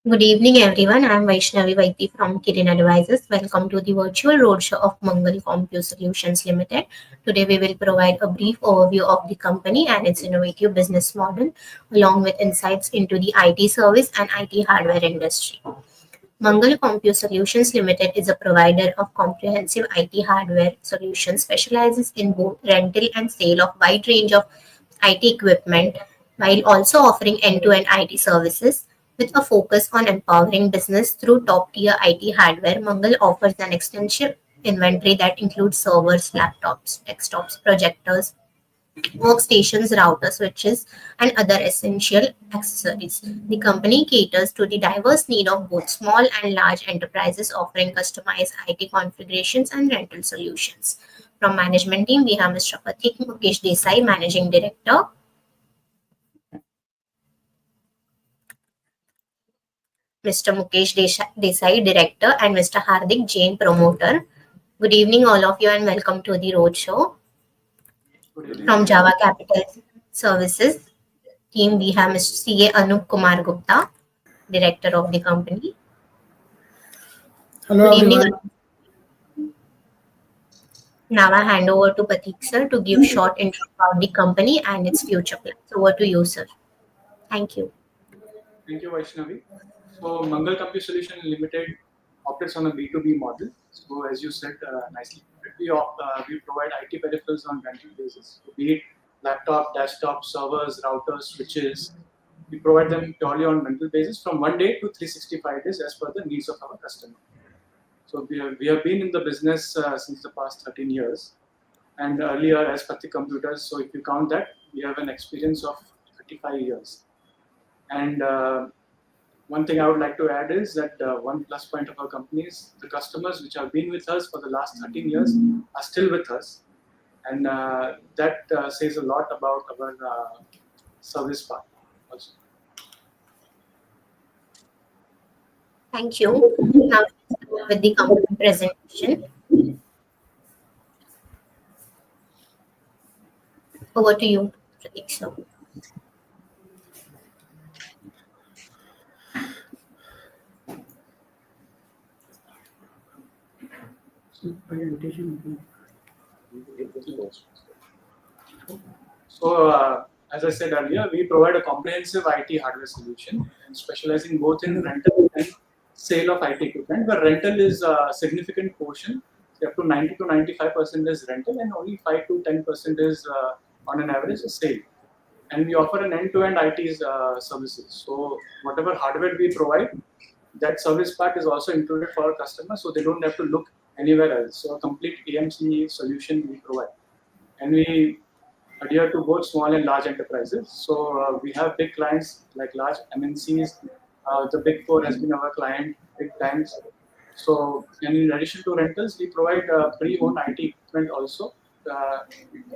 Good evening, everyone. I am Vaishnavi Vaiti from Kirin Advisors. Welcome to the virtual roadshow of Mangal Compusolutions Limited. Today, we will provide a brief overview of the company and its innovative business model, along with insights into the IT service and IT hardware industry. Mangal Compusolutions Limited is a provider of comprehensive IT hardware solutions, specializes in both rental and sale of wide range of IT equipment, while also offering end-to-end IT services. With a focus on empowering business through top-tier IT hardware, Mangal offers an extensive inventory that includes servers, laptops, desktops, projectors, workstations, routers, switches, and other essential accessories. The company caters to the diverse need of both small and large enterprises, offering customized IT configurations and rental solutions. From management team, we have Mr. Pratik Mukesh Desai, Managing Director, Mr. Mukesh Desai, Director, and Mr. Hardik Jain, Promoter. Good evening, all of you, and welcome to the roadshow. From Java Capital Services team, we have Mr. CA Anup Kumar Gupta, Director of the company. Hello Good evening. everyone. Now I hand over to Pratik sir to give short intro about the company and its future plans. Over to you, sir. Thank you. Thank you, Vaishnavi. So, Mangal Compusolution Limited operates on a B2B model. So, as you said nicely, we provide IT peripherals on rental basis. So, be it laptop, desktop, servers, routers, switches. We provide them purely on rental basis from 1 day to 365 days as per the needs of our customer. So, we have been in the business since the past 13 years. And earlier as Pratik Computers, so if you count that, we have an experience of 35 years. And one thing I would like to add is that one plus point of our company is the customers which have been with us for the last 13 years are still with us. And that says a lot about our service part also. Thank you. Now with the company presentation. Over to you, Pratik sir. So, as I said earlier, we provide a comprehensive IT hardware solution and specializing both in rental and sale of IT equipment. The rental is a significant portion, up to 90 to 95% is rental, and only 5 to 10% is on an average a sale. And we offer an end-to-end IT services. So, whatever hardware we provide, that service part is also included for our customers, so they don't have to look anywhere else. So, a complete AMC solution we provide, and we adhere to both small and large enterprises. So we have big clients like large MNCs. The Big Four has been our client, big banks. So and in addition to rentals, we provide pre-owned IT equipment also.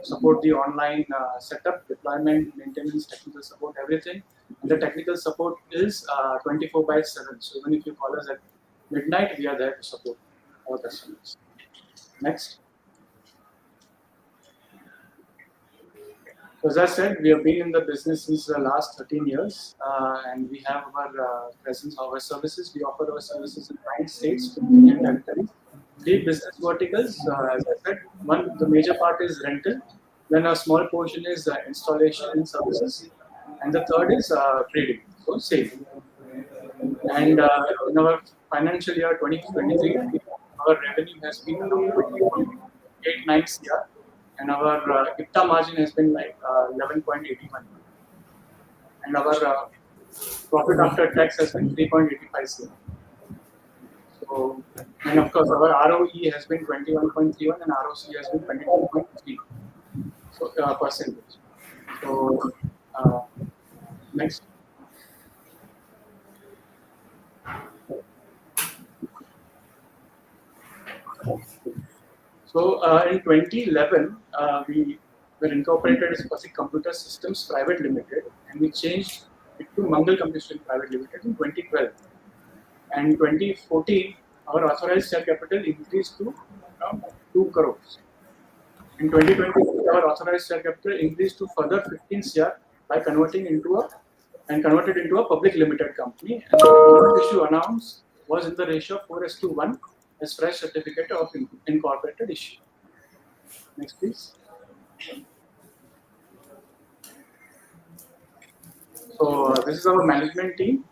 Support the online setup, deployment, maintenance, technical support, everything. And the technical support is 24/7. So even if you call us at midnight, we are there to support our customers. Next. So as I said, we have been in the business since the last 13 years, and we have our presence, our services. We offer our services in 9 states, 15 territories. 3 business verticals. As I said, the major part is rental. Then a small portion is installation and services, and the third is trading, so sale. And in our financial year 2023, our revenue has been around 20.89 CR. And our EBITDA margin has been like 11.81, and our profit after tax has been 3.85 CR. So, and of course, our ROE has been 21.31 and ROC has been 22.3 percentage. So, next. So in 2011, we were incorporated as Pratik Computer Systems Private Limited, and we changed it to Mangal Compusolution Private Limited in 2012. And 2014, our authorized share capital increased to around 2 crores. In 2023, our authorized share capital increased to further 15 CR by converting into a and converted into a public limited company. And the bond issue announced was in the ratio of 4:1 as fresh certificate of incorporated issue. Next, please. So this is our management team.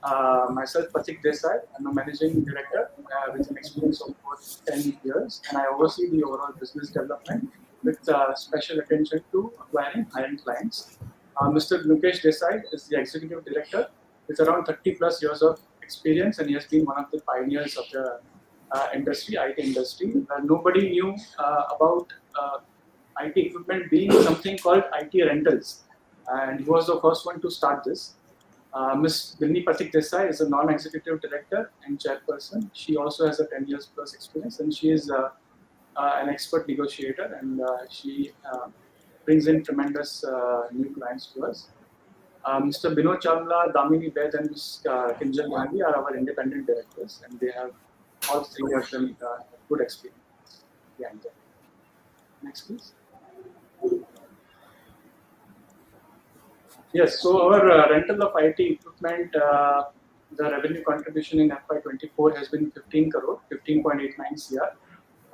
Myself, Patik Desai. I'm a managing director with an experience of over 10 years, and I oversee the overall business development with special attention to acquiring high-end clients. Mr. Mukesh Desai is the executive director with around 30 plus years of experience, and he has been one of the pioneers of the industry, IT industry. Nobody knew about IT equipment being something called IT rentals, and he was the first one to start this. Ms. Dilni Patik Desai is a non-executive director and chairperson. She also has a 10 years plus experience, and she is an expert negotiator, and she brings in tremendous new clients to us. Mr. Binod Chavla, Damini Bed, and Ms. Kinjal Gandhi are our independent directors, and they have all three of them good experience behind them. Next, please. Yes, so our rental of IT equipment, the revenue contribution in FY24 has been 15 crore, 15.89 CR.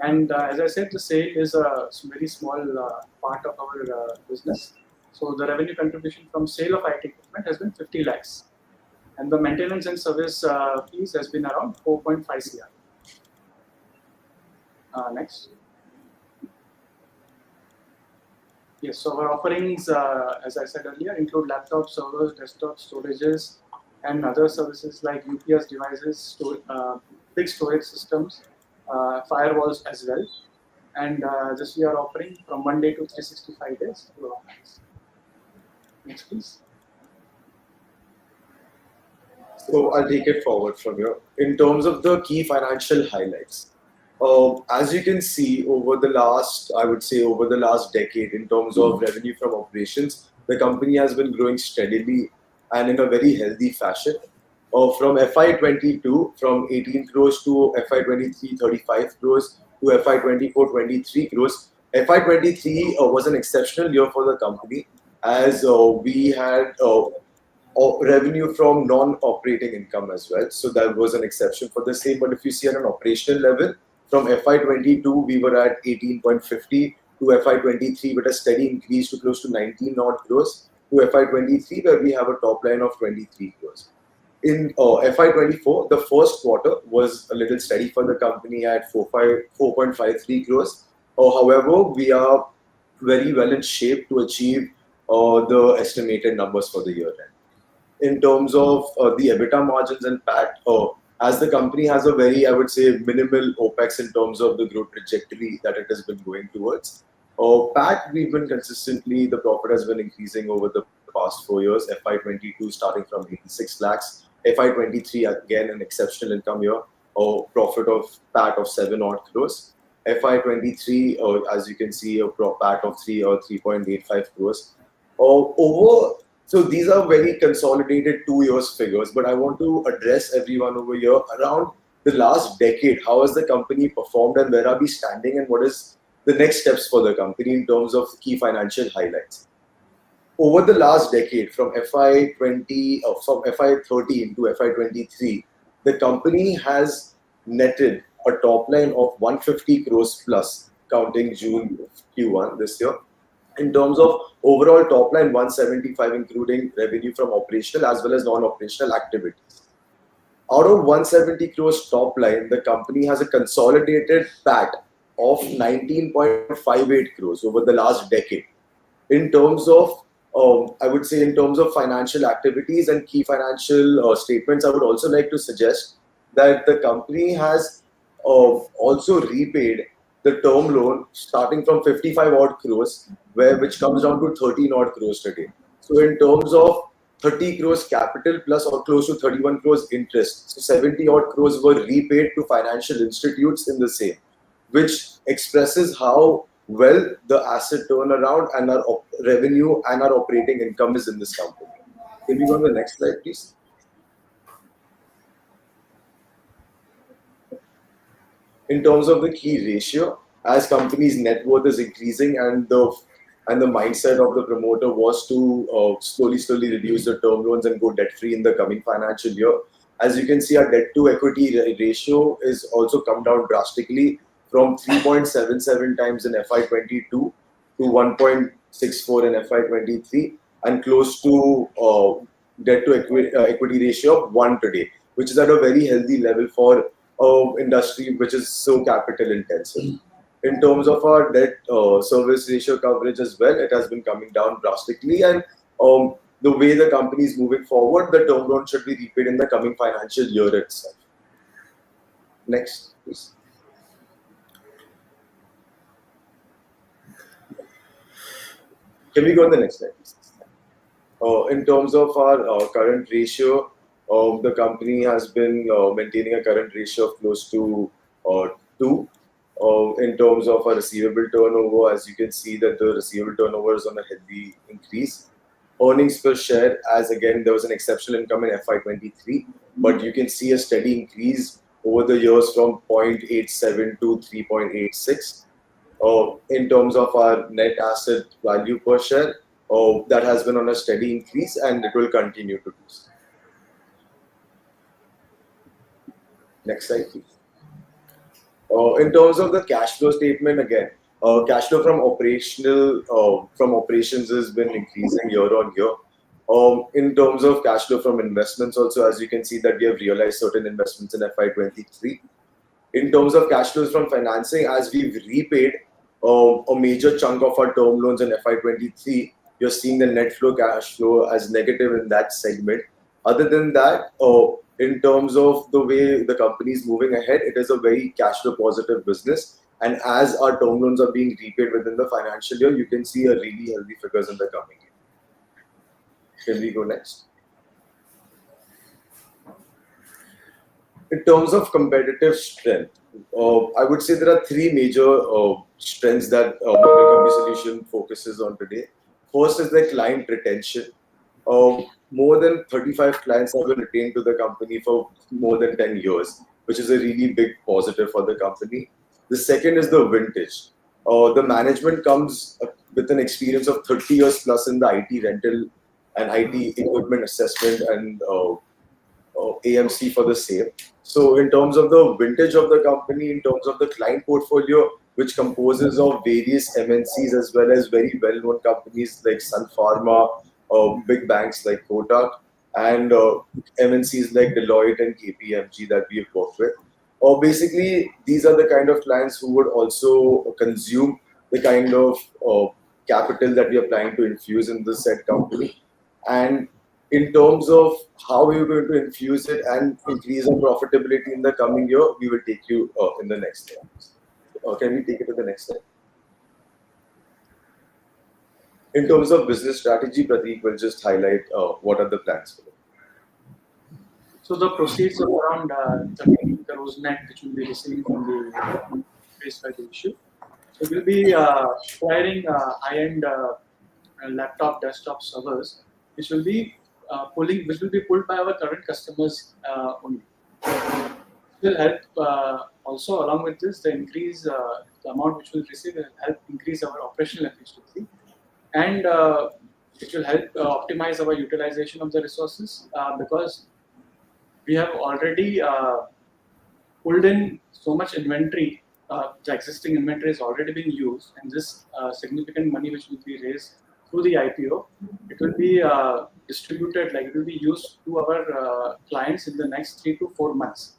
And as I said, the sale is a very small part of our business. So the revenue contribution from sale of IT equipment has been 50 lakhs. And the maintenance and service fees has been around 4.5 CR. Next. Yes, so our offerings, as I said earlier, include laptops, servers, desktop storages, and other services like UPS devices, big storage systems, firewalls as well. And this we are offering from 1 day to 365 days to our clients. Next, please. So I'll take it forward from here. In terms of the key financial highlights, as you can see over the last, I would say over the last decade, in terms of revenue from operations, the company has been growing steadily and in a very healthy fashion. From FY22, from 18 crores to FY23, 35 crores to FY24, 23 crores. FY23 was an exceptional year for the company as we had revenue from non-operating income as well. So that was an exception for the same. But if you see at an operational level, from FY22, we were at 18.50 to FY23 with a steady increase to close to 19 odd crores to FY23 where we have a top line of 23 crores. In FY24, the first quarter was a little steady for the company at 4.53 crores. However, we are very well in shape to achieve the estimated numbers for the year end. In terms of the EBITDA margins and PAT, as the company has a very, I would say, minimal OPEX in terms of the growth trajectory that it has been going towards. PAT, we've been consistently, the profit has been increasing over the past 4 years. FY22 starting from 86 lakhs. FY23, again, an exceptional income year. Profit of PAT of 7 odd crores. FY23, as you can see, a PAT of 3.85 crores. So these are very consolidated 2 years figures, but I want to address everyone over here around the last decade. How has the company performed and where are we standing and what is the next steps for the company in terms of key financial highlights? Over the last decade, from FY13 to FY23, the company has netted a top line of 150 crores plus, counting June Q1 this year. In terms of overall top line, 175, including revenue from operational as well as non-operational activities. Out of 170 crores top line, the company has a consolidated PAT of 19.58 crores over the last decade. In terms of, I would say in terms of financial activities and key financial statements, I would also like to suggest that the company has also repaid the term loan starting from 55 odd crores, which comes down to 13 odd crores today. So in terms of 30 crores capital plus or close to 31 crores interest, so 70 odd crores were repaid to financial institutes in the same, which expresses how well the asset turnaround and our revenue and our operating income is in this company. Can we go on the next slide, please? In terms of the key ratio, as company's net worth is increasing and the and the mindset of the promoter was to slowly reduce the term loans and go debt free in the coming financial year. As you can see, our debt to equity ratio is also come down drastically from 3.77 times in FY22 to 1.64 in FY23, and close to debt to equity ratio of 1 today, which is at a very healthy level for industry which is so capital intensive. In terms of our debt service ratio coverage as well, it has been coming down drastically, and the way the company is moving forward, the term loan should be repaid in the coming financial year itself. Next, please. Can we go on the next slide, please? In terms of our current ratio, the company has been maintaining a current ratio of close to 2. In terms of our receivable turnover, as you can see that the receivable turnover is on a healthy increase. Earnings per share, as again there was an exceptional income in FY23, but you can see a steady increase over the years from 0.87 to 3.86. In terms of our net asset value per share, that has been on a steady increase and it will continue to do so. Next slide, please. In terms of the cash flow statement, again, cash flow from operations has been increasing year on year. In terms of cash flow from investments, also, as you can see that we have realized certain investments in FY23. In terms of cash flows from financing, as we've repaid a major chunk of our term loans in FY23, you're seeing the net flow cash flow as negative in that segment. Other than that, in terms of the way the company is moving ahead, it is a very cash flow positive business. And as our term loans are being repaid within the financial year, you can see a really healthy figures in the coming year. Can we go next? In terms of competitive strength, I would say there are 3 major strengths that Compusolution focuses on today. First is the client retention. More than 35 clients have been retained to the company for more than 10 years, which is a really big positive for the company. The second is the vintage. The management comes with an experience of 30 years plus in the IT rental and IT equipment assessment and AMC for the same. So in terms of the vintage of the company, in terms of the client portfolio, which composes of various MNCs as well as very well-known companies like Sun Pharma, big banks like Kotak, and MNCs like Deloitte and KPMG that we have worked with. Basically, these are the kind of clients who would also consume the kind of capital that we are planning to infuse in the said company. And in terms of how we are going to infuse it and increase our profitability in the coming year, we will take you in the next slide. Can we take it to the next slide? In terms of business strategy, Prateek will just highlight what are the plans for it. So the proceeds of around 30 crores net, which will be received from the raised by the issue. So we'll be acquiring high-end laptop, desktop servers, which will be pulled by our current customers only. It will help also along with this, the amount which we'll receive will help increase our operational efficiency, and it will help optimize our utilization of the resources because we have already pulled in so much inventory. The existing inventory is already being used, and this significant money which will be raised through the IPO, it will be distributed, like it will be used to our clients in the next 3 to 4 months.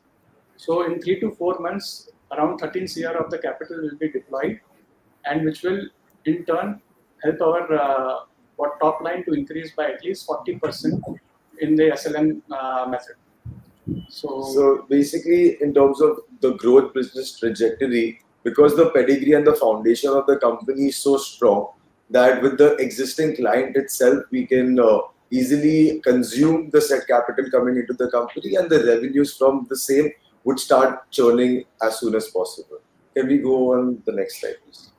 So in 3 to 4 months, around 13 CR of the capital will be deployed, and which will in turn help our top line to increase by at least 40% in the SLM method. So basically, in terms of the growth business trajectory, because the pedigree and the foundation of the company is so strong that with the existing client itself, we can easily consume the set capital coming into the company, and the revenues from the same would start churning as soon as possible. Can we go on the next slide, please?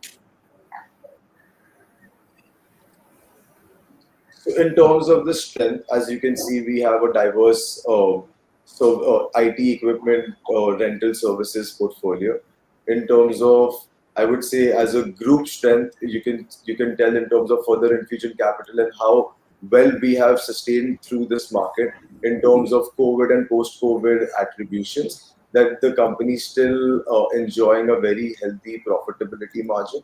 So in terms of the strength, as you can see, we have a diverse IT equipment rental services portfolio. In terms of I would say as a group strength, you can tell in terms of further infusion capital and how well we have sustained through this market in terms of COVID and post-COVID attributions, that the company is still enjoying a very healthy profitability margin,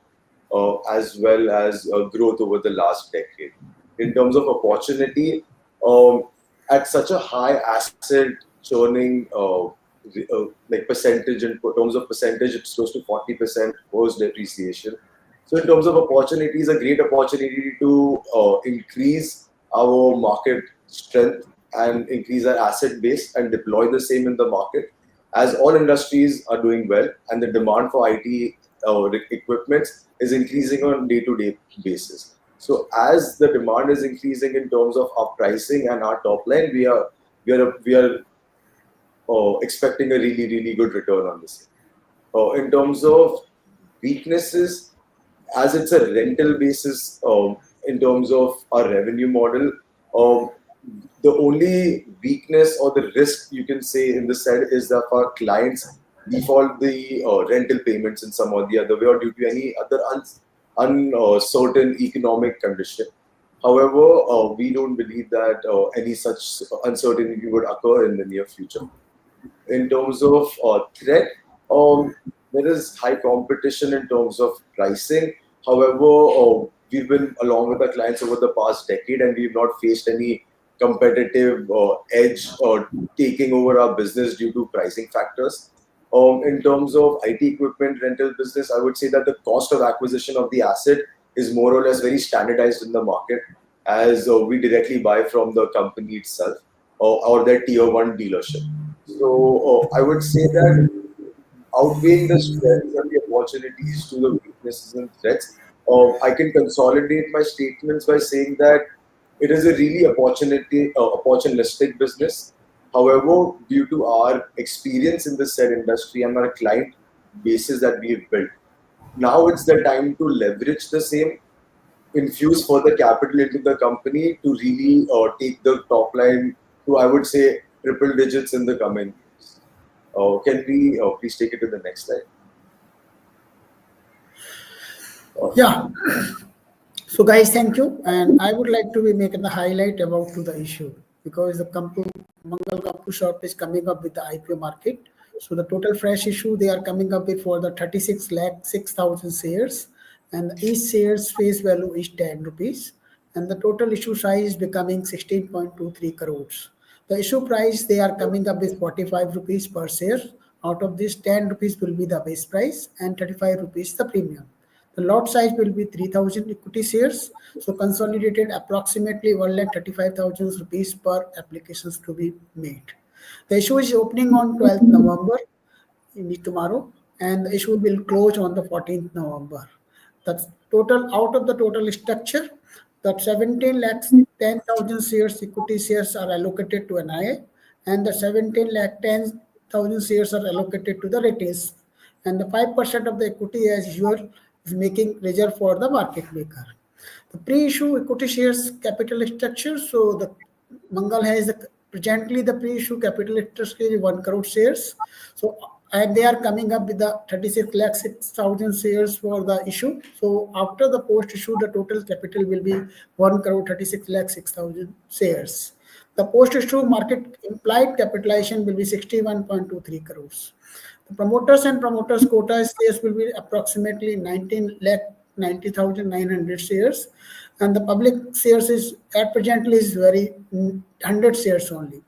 as well as growth over the last decade. In terms of opportunity, um, at such a high asset churning like percentage, in terms of percentage, it's close to 40% post depreciation. So in terms of opportunities, a great opportunity to increase our market strength and increase our asset base and deploy the same in the market, as all industries are doing well and the demand for IT equipment is increasing on day-to-day basis. So as the demand is increasing in terms of our pricing and our top line, we are expecting a really good return on this. In terms of weaknesses, as it's a rental basis, in terms of our revenue model, um, the only weakness or the risk you can say in this side is that our clients default the rental payments in some or the other way or due to any other uncertain economic condition. However, we don't believe that any such uncertainty would occur in the near future. In terms of threat, there is high competition in terms of pricing. However, we've been along with our clients over the past decade and we've not faced any competitive edge or taking over our business due to pricing factors. In terms of IT equipment rental business, I would say that the cost of acquisition of the asset is more or less very standardized in the market, as we directly buy from the company itself or their tier one dealership. So I would say that outweighing the strengths and the opportunities to the weaknesses and threats, I can consolidate my statements by saying that it is a really opportunistic business. However, due to our experience in the said industry and our client bases that we have built, now it's the time to leverage the same, infuse further capital into the company to really take the top line to, I would say, triple digits in the coming years. Can we please take it to the next slide? Yeah. So guys, thank you. And I would like to be making the highlight about to the issue because the Mangal Kampu shop is coming up with the IPO market. So the total fresh issue they are coming up with for the 36 lakh 6,000 shares, and each shares face value is 10 rupees, and the total issue size is becoming 16.23 crores. The issue price they are coming up with 45 rupees per share. Out of this, 10 rupees will be the base price and 35 rupees the premium. The lot size will be 3,000 equity shares. So consolidated approximately 1,35,000 rupees per applications to be made. The issue is opening on 12th November, tomorrow, and the issue will close on the 14th November. That's total out of the total structure. The 17 lakhs 10,000 shares equity shares are allocated to NIA, and the 17 lakh 10,000 shares are allocated to the retails, and the 5% of the equity as usual is making reserve for the market maker. The pre-issue equity shares capital structure. So the Mangal has presently the pre-issue capital structure is 1 crore shares. So and they are coming up with the 36 lakh 6,000 shares for the issue. So after the post issue, the total capital will be 1 crore 36 lakh 6,000 shares. The post issue market implied capitalization will be 61.23 crores. The promoters and promoters quota shares will be approximately 19 lakh 90,900 shares, and the public shares is at presently is very 100 shares only.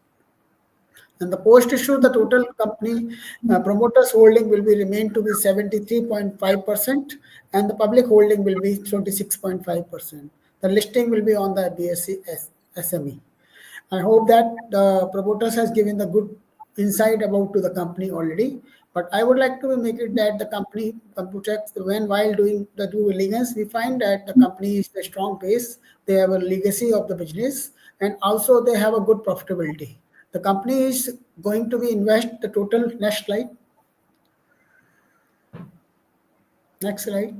And the post issue, the total company promoters holding will be remain to be 73.5%, and the public holding will be 26.5%. The listing will be on the BSE SME. I hope that the promoters has given the good insight about to the company already. But I would like to make it that the company Computex, when while doing the due diligence, we find that the company is a strong base. They have a legacy of the business, and also they have a good profitability. The company is going to be invest the total next slide. Next slide.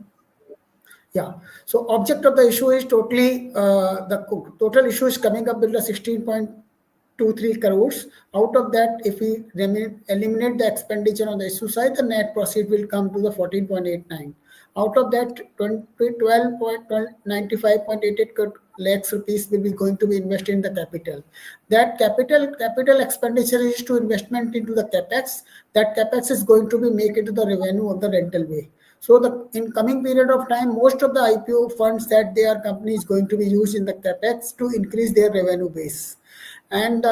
Yeah. So object of the issue is totally the total issue is coming up with the 16.23 crores. Out of that, if we eliminate the expenditure on the issue side, the net proceed will come to the 14.89. Out of that, 12.95.88 lakhs rupees will be going to be invested in the capital. That capital expenditure is to investment into the capex. That capex is going to be make into the revenue of the rental way. So the in coming period of time, most of the IPO funds that their company is going to be used in the capex to increase their revenue base, and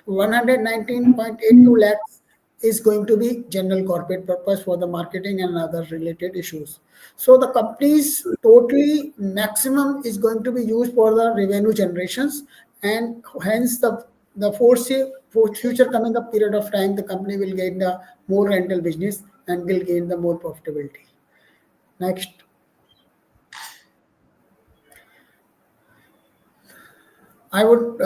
119.82 lakhs is going to be general corporate purpose for the marketing and other related issues. So the company's totally maximum is going to be used for the revenue generations, and hence the for future coming up period of time, the company will gain the more rental business and will gain the more profitability. Next. I would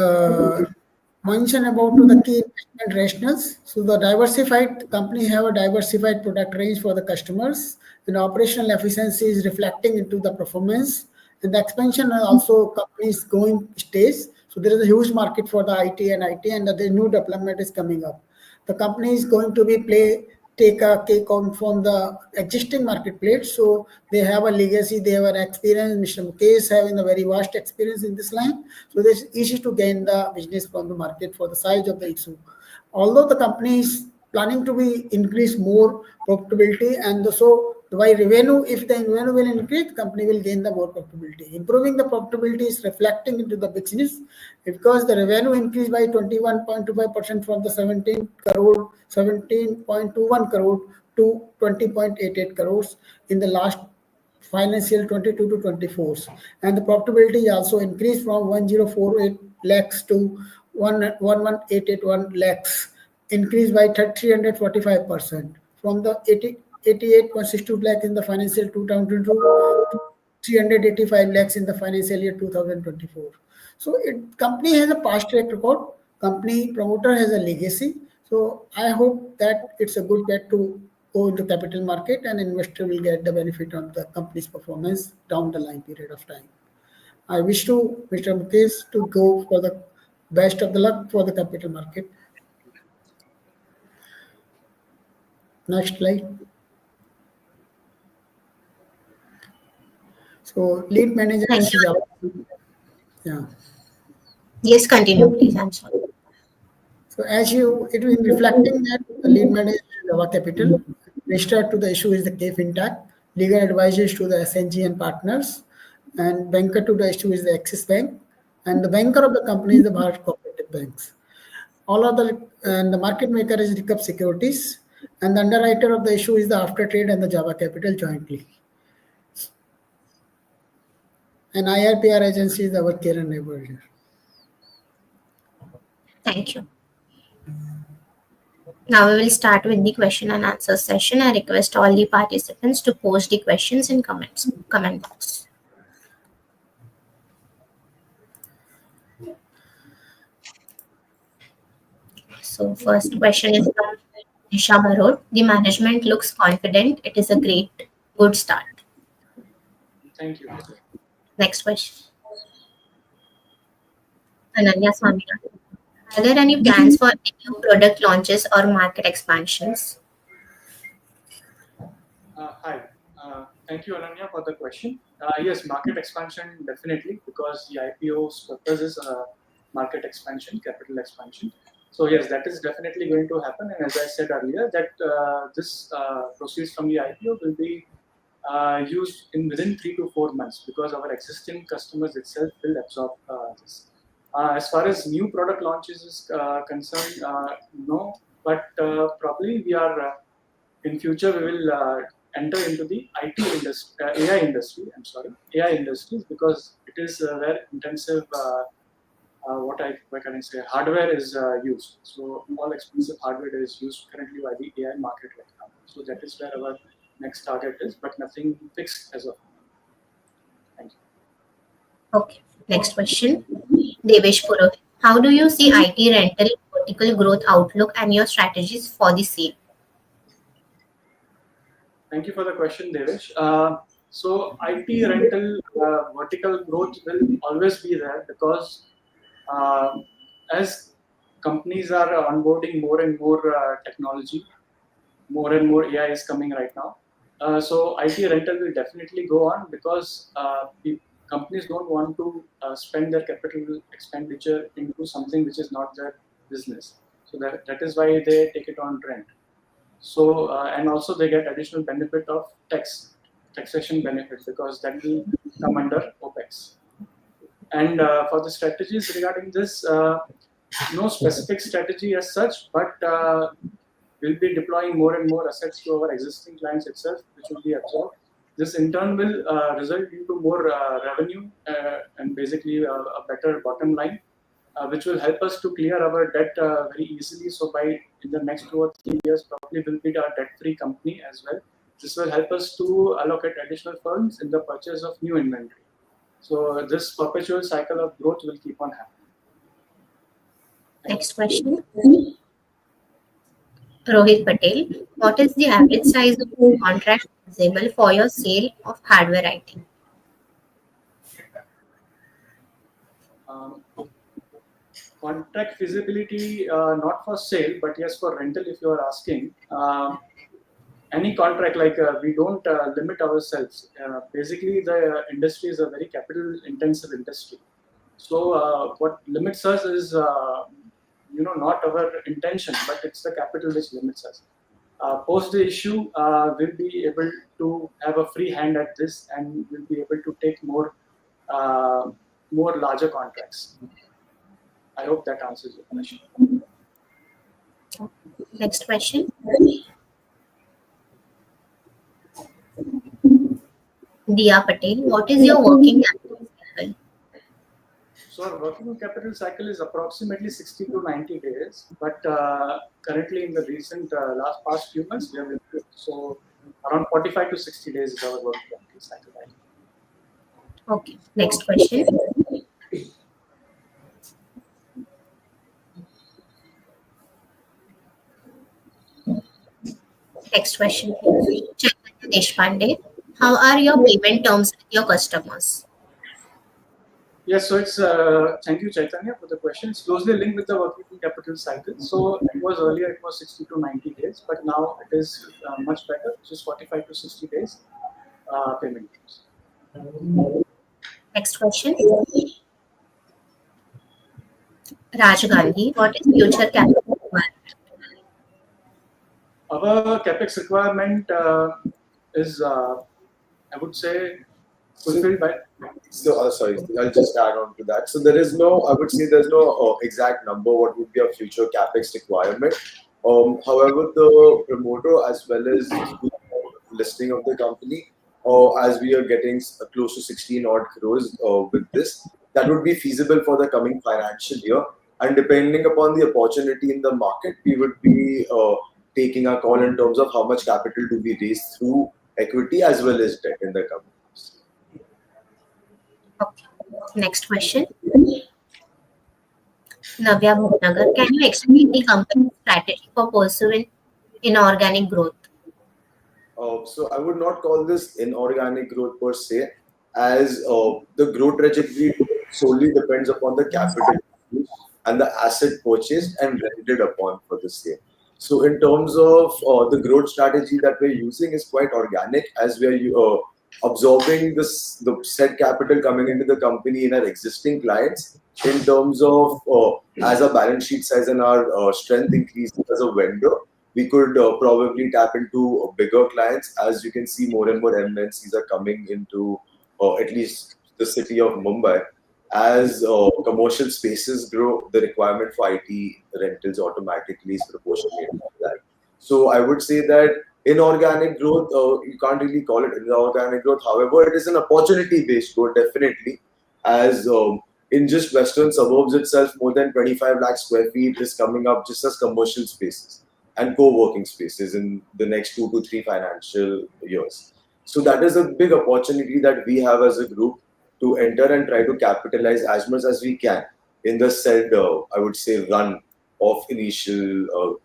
mention about to the key investment rationals. So the diversified company have a diversified product range for the customers, and operational efficiency is reflecting into the performance. And the expansion are also companies going stage. So there is a huge market for the IT, and the new development is coming up. The company is going to be take a cake on from the existing marketplace. So they have a legacy, they have an experience. Mr. Mukesh having a very vast experience in this line. So it's easy to gain the business from the market for the size of the issue. Although the company is planning to be increase more profitability, and so by revenue, if the revenue will increase, the company will gain the more profitability. Improving the profitability is reflecting into the business because the revenue increased by 21.25% from the 17.21 crore to 20.88 crores in the last financial 22 to 24, and the profitability also increased from 1048 lakhs to 11881 lakhs, increased by 345% from the 88.62 lakh in the financial 2022 to 385 lakhs in the financial year 2024. So company has a past track record, company promoter has a legacy. So I hope that it's a good bet to go into capital market, and investor will get the benefit of the company's performance down the line period of time. I wish to Mr. Mukesh to go for the best of the luck for the capital market. Next slide. So lead manager Thank is you. yeah. Yes, continue, please. I'm sorry. So it will be reflecting that the lead manager is Java Capital, registrar to the issue is the K Fintech, legal advisors to the SNG and partners, and banker to the issue is the Axis Bank, and the banker of the company is the Bharat Cooperative Banks. All other and the market maker is Recap Securities, and the underwriter of the issue is the After Trade and the Java Capital jointly. And IRPR agency is our care and neighbor. Thank you. Now we will start with the question and answer session. I request all the participants to post the questions in comment box. So first question is from Nisha Barod. The management looks confident. It is a good start. Thank you. Next question. Ananya Swaminathan. Are there any plans for new product launches or market expansions? Hi. Thank you, Ananya, for the question. Yes, market expansion definitely, because the IPO's purpose is market expansion, capital expansion. So yes, that is definitely going to happen. And as I said earlier, that this proceeds from the IPO will be used within 3 to 4 months, because our existing customers itself will absorb this. As far as new product launches is concerned, no, but probably we are in future we will enter into the IT industry, AI industry. AI industries, because it is where intensive what can I say, hardware is used. So all expensive hardware is used currently by the AI market right now. So that is where our next target is, but nothing fixed as of now. Thank you. Okay. Next question. Devesh Purohit. How do you see IT rental vertical growth outlook and your strategies for the same? Thank you for the question, Devesh. So IT rental vertical growth will always be there, because as companies are onboarding more and more technology, more and more AI is coming right now. So IT rental will definitely go on because companies don't want to spend their capital expenditure into something which is not their business. So that is why they take it on rent. So and also they get additional benefit of taxation benefit because that will come under OPEX. And for the strategies regarding this, no specific strategy as such, but we'll be deploying more and more assets to our existing clients itself, which will be absorbed. This in turn will result into more revenue and basically a better bottom line, which will help us to clear our debt very easily. So by in the next 2 or 3 years, probably will be a debt-free company as well. This will help us to allocate additional funds in the purchase of new inventory. So this perpetual cycle of growth will keep on happening. Next question. Rohit Patel, what is the average size of the contract visible for your sale of hardware item? Contract feasibility, not for sale, but yes, for rental, if you are asking. Any contract, like we don't limit ourselves. Basically, the industry is a very capital intensive industry. So what limits us is, not our intention, but it's the capital which limits us. Post the issue, we'll be able to have a free hand at this, and we'll be able to take more larger contracts. I hope that answers your question. Next question. Dia Patel, what is your working capital cycle? So our working capital cycle is approximately 60 to 90 days, but currently in the recent past few months, we have improved. So around 45 to 60 days is our working capital cycle. Okay. Next question. Next question. Chaitanya Deshpande, how are your payment terms with your customers? Yes, so it's thank you, Chaitanya, for the question. It's closely linked with the working capital cycle. So it was 60 to 90 days, but now it is much better, which is 45 to 60 days payment terms. Next question. Raj Gandhi, what is future capital requirement? Our capex requirement is, I would say, fulfilled by. So, sorry, I'll just add on to that. So there is no, I would say there's no exact number what would be a future capex requirement. However, the promoter as well as the listing of the company, as we are getting close to 16 odd crores with this, that would be feasible for the coming financial year. And depending upon the opportunity in the market, we would be taking a call in terms of how much capital do we raise through equity as well as debt in the company. Okay. Next question. Navya Bhutnagar, can you explain the company's strategy for pursuing inorganic growth? So I would not call this inorganic growth per se, as the growth trajectory solely depends upon the capital and the asset purchased and rented upon for the same. So in terms of the growth strategy that we're using is quite organic, as we are absorbing the said capital coming into the company in our existing clients. In terms of as our balance sheet size and our strength increases as a vendor, we could probably tap into bigger clients. As you can see, more and more MNCs are coming into at least the city of Mumbai. As commercial spaces grow, the requirement for IT rentals automatically is proportionate to that. So I would say that inorganic growth, you can't really call it inorganic growth. However, it is an opportunity-based growth, definitely. As in just western suburbs itself, more than 25 lakh square feet is coming up just as commercial spaces and co-working spaces in the next 2 to 3 financial years. So that is a big opportunity that we have as a group to enter and try to capitalize as much as we can in the said, I would say, run of initial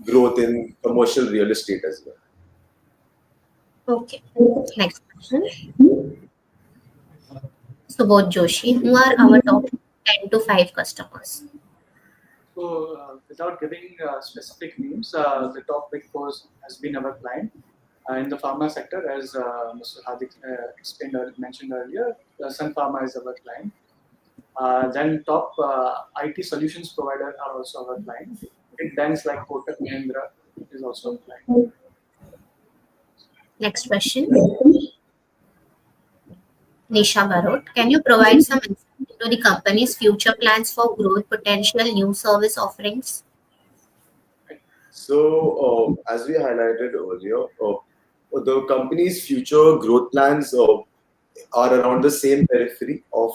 growth in commercial real estate as well. Okay. Next question. Subodh Joshi, who are our top 10 to 5 customers? So without giving specific names, the top big four has been our client. In the pharma sector, as Mr. Hardik mentioned earlier, Sun Pharma is our client. Then top IT solutions provider are also our client. Big banks like Kotak Mahindra is also a client. Next question. Nisha Barot, can you provide some insight into the company's future plans for growth potential, new service offerings? So, as we highlighted earlier, the company's future growth plans are around the same periphery of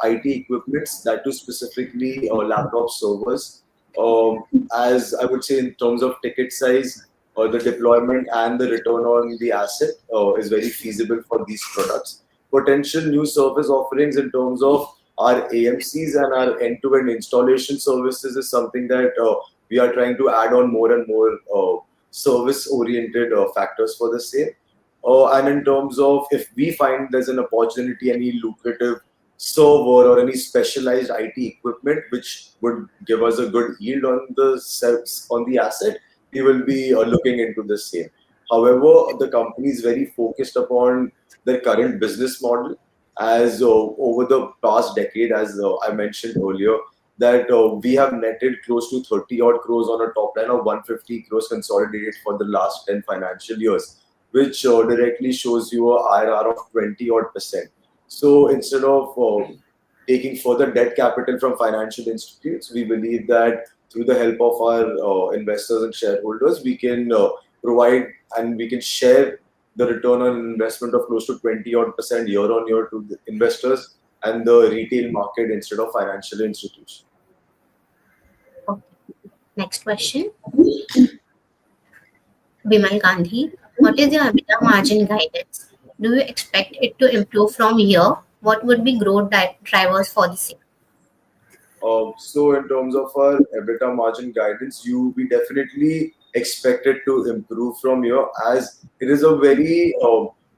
IT equipments, that too specifically laptop servers. As I would say, in terms of ticket size, the deployment and the return on the asset is very feasible for these products. Potential new service offerings in terms of our AMCs and our end-to-end installation services is something that we are trying to add on more and more service-oriented factors for the same. And in terms of if we find there's an opportunity, any lucrative server or any specialized IT equipment which would give us a good yield on the on the asset, we will be looking into the same. However, the company is very focused upon their current business model, as over the past decade, as I mentioned earlier, that we have netted close to 30 odd crores on a top line of 150 crores consolidated for the last 10 financial years, which directly shows you a IRR of 20 odd percent. So instead of taking further debt capital from financial institutes, we believe that through the help of our investors and shareholders, we can provide and we can share the return on investment of close to 20 odd percent year on year to the investors and the retail market instead of financial institutions. Okay. Next question. Bimal Gandhi, what is your EBITDA margin guidance? Do you expect it to improve from here? What would be growth drivers for the same? So in terms of our EBITDA margin guidance, we definitely expect it to improve from here, as it is a very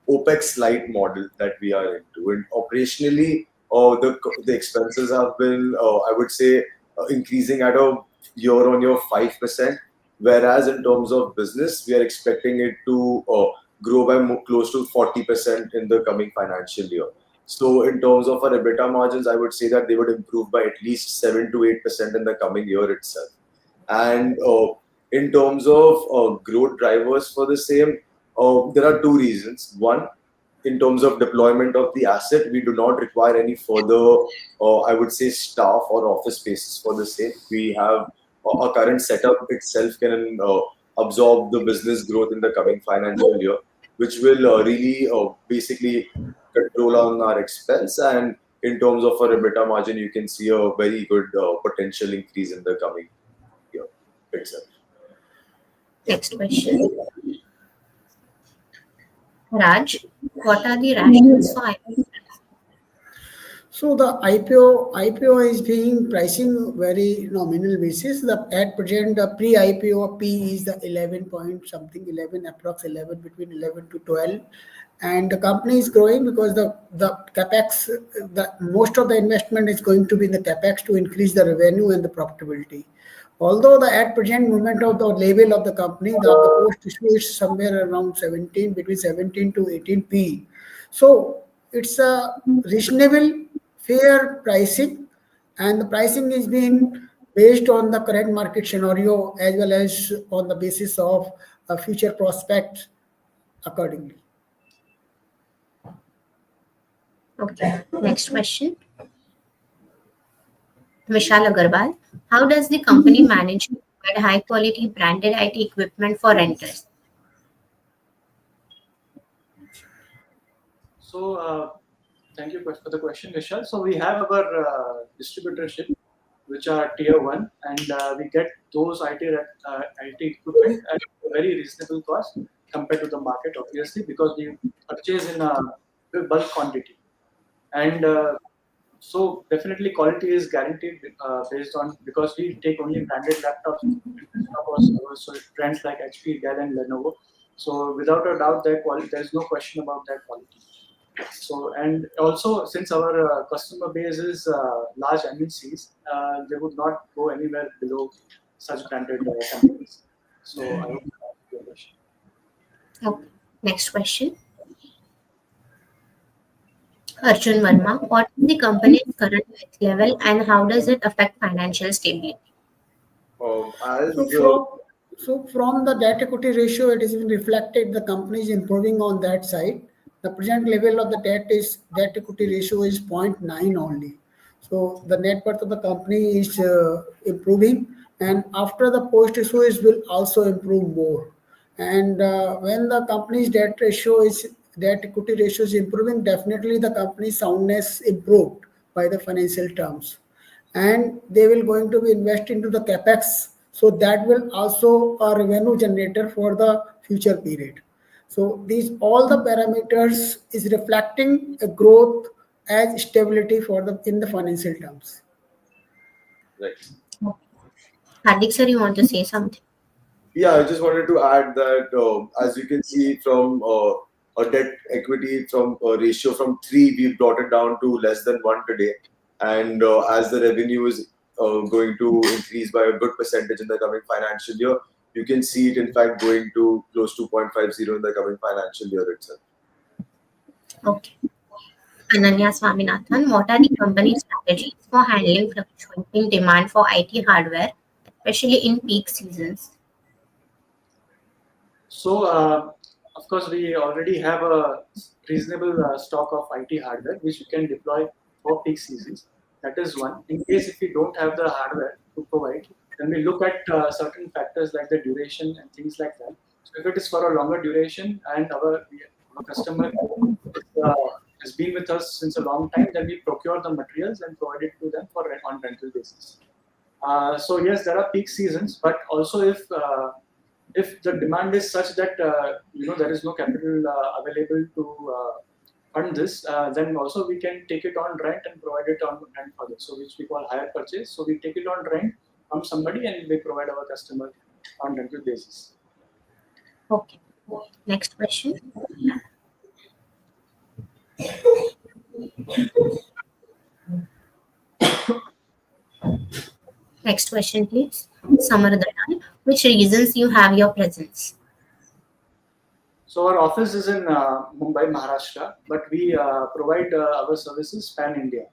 OPEX light model that we are into. And operationally, the expenses have been, I would say, increasing at a year on year 5%. Whereas in terms of business, we are expecting it to grow by close to 40% in the coming financial year. So in terms of our EBITDA margins, I would say that they would improve by at least 7 to 8% in the coming year itself. And in terms of growth drivers for the same, there are two reasons. One, in terms of deployment of the asset, we do not require any further, I would say, staff or office spaces for the same. We have our current setup itself can absorb the business growth in the coming financial year, which will really basically control on our expense. And in terms of our EBITDA margin, you can see a very good potential increase in the coming year itself. Next question. Raj, what are the rationales for IPO? So the IPO is being pricing very nominal basis. At present, the pre-IPO P is the 11 point something, 11 approx 11, between 11 to 12, and the company is growing because the capex, the most of the investment is going to be in the capex to increase the revenue and the profitability. Although the at present moment of the level of the company, the post issue is somewhere around 17, between 17 to 18 P. So it's a reasonable, fair pricing, and the pricing is being based on the current market scenario as well as on the basis of future prospects accordingly. Okay. Next question. Vishal Agarwal, how does the company manage to provide high quality branded IT equipment for renters? So, thank you for the question, Vishal. So we have our distributorship, which are tier 1, and we get those IT equipment at a very reasonable cost compared to the market, obviously, because we purchase in a bulk quantity. And so definitely quality is guaranteed based on, because we take only branded laptops, so brands like HP, Dell, and Lenovo. So without a doubt, their quality, there is no question about their quality. So, and also since our customer base is large MNCs, they would not go anywhere below such branded companies. So I hope that answers your question. Okay. Next question. Arjun Verma, what is the company's current debt level and how does it affect financial stability? As So from the debt equity ratio, it is even reflected the company is improving on that side. The present level of the debt equity ratio is 0.9 only. So the net worth of the company is improving, and after the post issue is will also improve more. And when the company's debt equity ratio is improving, definitely the company's soundness improved by the financial terms, and they will going to be invest into the capex, so that will also a revenue generator for the future period. So these all the parameters is reflecting a growth as stability for the in the financial terms. right. Hardik sir, you want to say something? Yeah, I just wanted to add that as you can see from a debt equity from a ratio from 3, we've brought it down to less than 1 today. And as the revenue is going to increase by a good percentage in the coming financial year, you can see it in fact going to close to 0.50 in the coming financial year itself. Okay. Ananya Swaminathan, what are the company's strategies for handling fluctuating demand for IT hardware, especially in peak seasons? So, of course, we already have a reasonable stock of IT hardware which we can deploy for peak seasons. That is one. In case if we don't have the hardware to provide, then we look at certain factors like the duration and things like that. So, if it is for a longer duration and our customer uh, has been with us since a long time, then we procure the materials and provide it to them for on rental basis. So yes, there are peak seasons, but also if the demand is such that there is no capital available to fund this, then also we can take it on rent and provide it on rent further. So which we call hire purchase. So we take it on rent from somebody and we provide our customer on rental basis. Okay. Next question. Next question, please. Samardhan, which reasons you have your presence? So our office is in Mumbai, Maharashtra, but we provide our services pan India.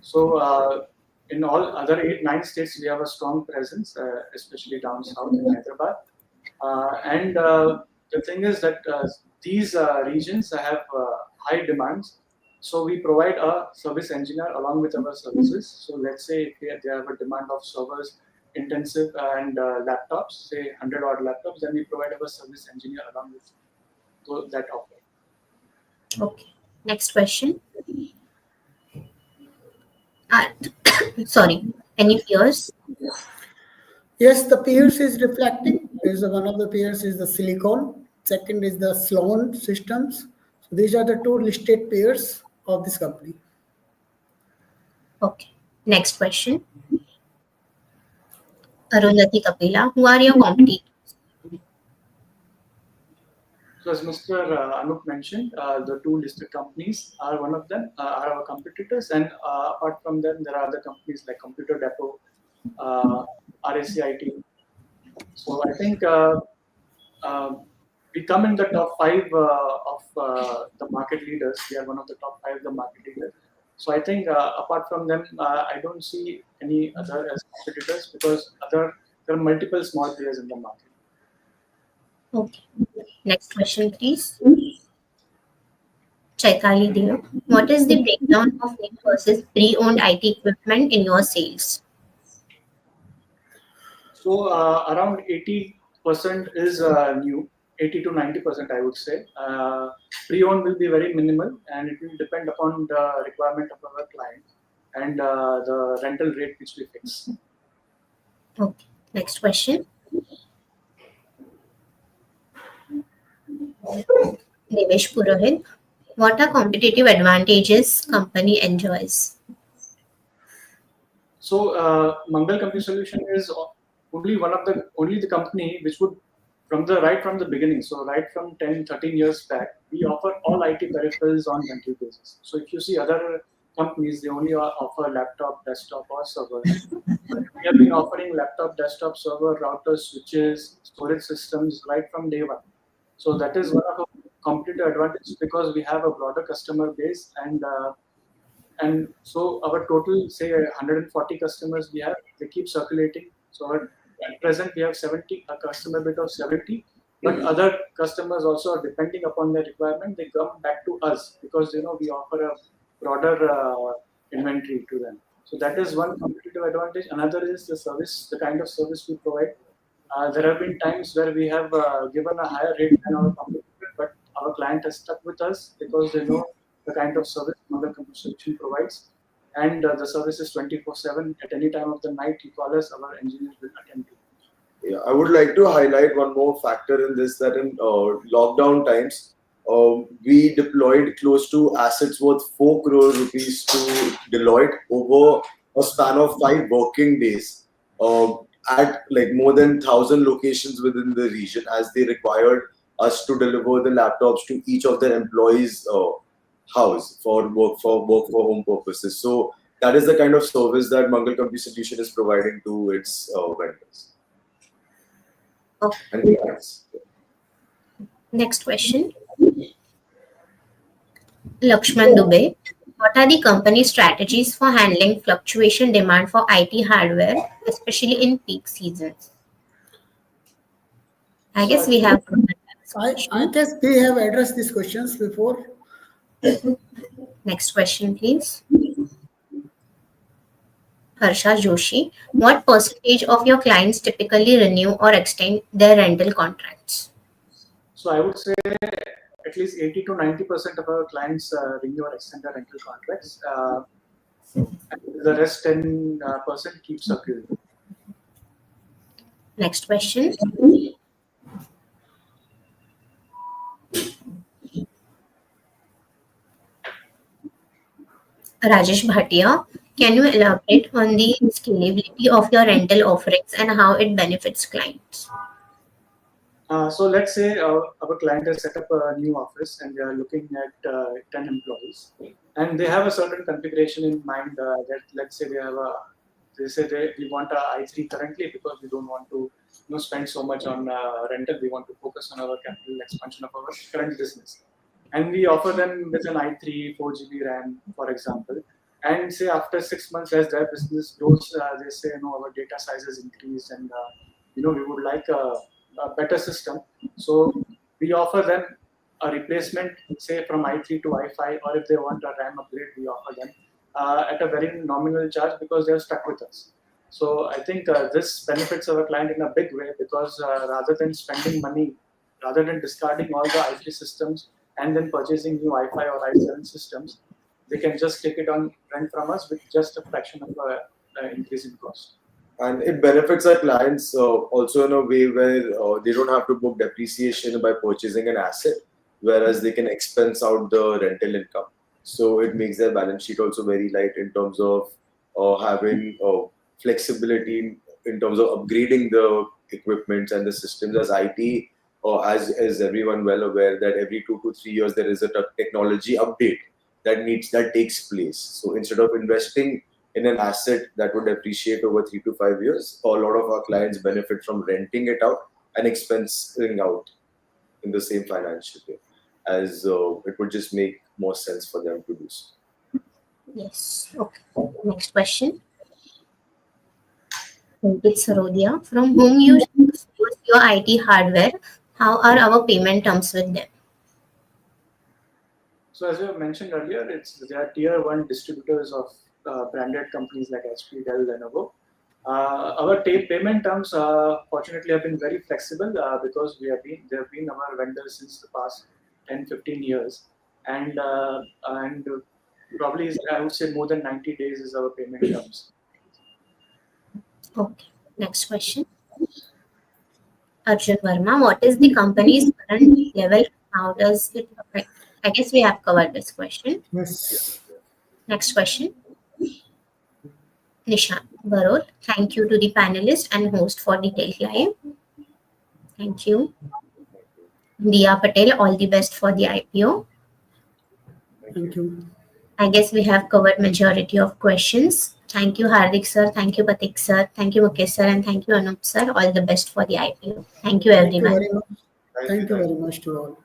So in all other 8-9 states, we have a strong presence, especially down south in Hyderabad. And the thing is that these regions have high demands. So we provide a service engineer along with our services. So let's say if they have a demand of servers, intensive and laptops, say 100 odd laptops, then we provide our service engineer along with that offer. Okay. Next question. Sorry. Any fears? Yes, the peers is reflecting. Is one of the peers is the Silicon. Second is the Sloan Systems. So these are the two listed peers of this company. Okay. Next question. Arundhati Kapila, who are your competitors? So as Mr. Anup mentioned, the two listed companies are one of them, are our competitors, and apart from them, there are other companies like Computer Depot, RACIT. So I think we come in the top 5 of the market leaders. We are one of the top 5 of the market leaders. So I think apart from them, I don't see any other as competitors because there are multiple small players in the market. Okay. Next question, please. Chaitali Dev, what is the breakdown of new versus pre-owned IT equipment in your sales? So around 80% is new, 80 to 90% I would say. Pre-owned will be very minimal and it will depend upon the requirement of our client and the rental rate which we fix. Okay. Next question. Devesh Purohit, what are competitive advantages company enjoys? So Mangal Compusolution is only the company which would from the beginning, so right from 10, 13 years back, we offer all IT peripherals on rental basis. So if you see other companies, they only offer laptop, desktop or server. But we have been offering laptop, desktop, server, routers, switches, storage systems right from day one. So that is one of our competitive advantage because we have a broader customer base, and so our total, say 140 customers we have, they keep circulating. So at present we have 70, a customer base of 70, but other customers also are depending upon their requirement. They come back to us because we offer a broader inventory to them. So that is one competitive advantage. Another is the service, the kind of service we provide. There have been times where we have given a higher rate than our competitor, but our client has stuck with us because they know the kind of service Mangal Compusolution provides. And the service is 24/7. At any time of the night, you call us, our engineers will attend to you. Yeah, I would like to highlight one more factor in this, that in lockdown times, we deployed close to assets worth 4 crore rupees to Deloitte over a span of 5 working days, at like more than 1,000 locations within the region, as they required us to deliver the laptops to each of their employees' house for work for home purposes. So that is the kind of service that Mangal Compusolution is providing to its vendors. Okay. And clients. Next question. Lakshman Dubey. What are the company strategies for handling fluctuation demand for IT hardware, especially in peak seasons? I guess we have. I guess we have addressed these questions before. Next question, please. Harsha Joshi. What percentage of your clients typically renew or extend their rental contracts? So I would say at least 80 to 90% of our clients renew or extend their rental contracts. And the rest 10% keeps accruing. Next question. Rajesh Bhatia, can you elaborate on the scalability of your rental offerings and how it benefits clients? So let's say our client has set up a new office and they are looking at 10 employees, and they have a certain configuration in mind that, let's say they say we want a I3 currently because we don't want to spend so much on rental. We want to focus on our capital expansion of our current business. And we offer them with an i3 4 GB RAM, for example. And say after 6 months, as their business grows, they say, our data size has increased, and we would like a better system. So we offer them a replacement, say from i3 to i5, or if they want a RAM upgrade, we offer them at a very nominal charge because they're stuck with us. So I think this benefits our client in a big way because rather than spending money, rather than discarding all the i3 systems and then purchasing new i5 or i7 systems, they can just take it on rent from us with just a fraction of increase in cost. And it benefits our clients also in a way where they don't have to book depreciation by purchasing an asset, whereas they can expense out the rental income. So it makes their balance sheet also very light in terms of having flexibility in terms of upgrading the equipment and the systems. As IT, as everyone well aware, that every 2 to 3 years there is a technology update that takes place. So instead of investing in an asset that would depreciate over 3 to 5 years, a lot of our clients benefit from renting it out and expensing out in the same financial year, as it would just make more sense for them to do so. Yes. Okay. Next question. Pulkit Sarodia, from whom you source your IT hardware, how are our payment terms with them? So as you mentioned earlier, they are tier 1 distributors of branded companies like HP, Dell, Lenovo. Our payment terms, fortunately, have been very flexible because they have been our vendors since the past 10-15 years, and probably I would say more than 90 days is our payment terms. Okay. Next question. Arjun Verma, what is the company's current level? How does it affect? I guess we have covered this question. Yes. Next question. Nishant Barot, thank you to the panelist and host for detailed live. Thank you. Diya Patel, all the best for the IPO. Thank you. I guess we have covered majority of questions. Thank you, Hardik sir. Thank you, Patik sir. Thank you, Mukesh sir. And thank you, Anup sir. All the best for the IPO. Thank you, Thank you everyone. very much. Thank you very much to all.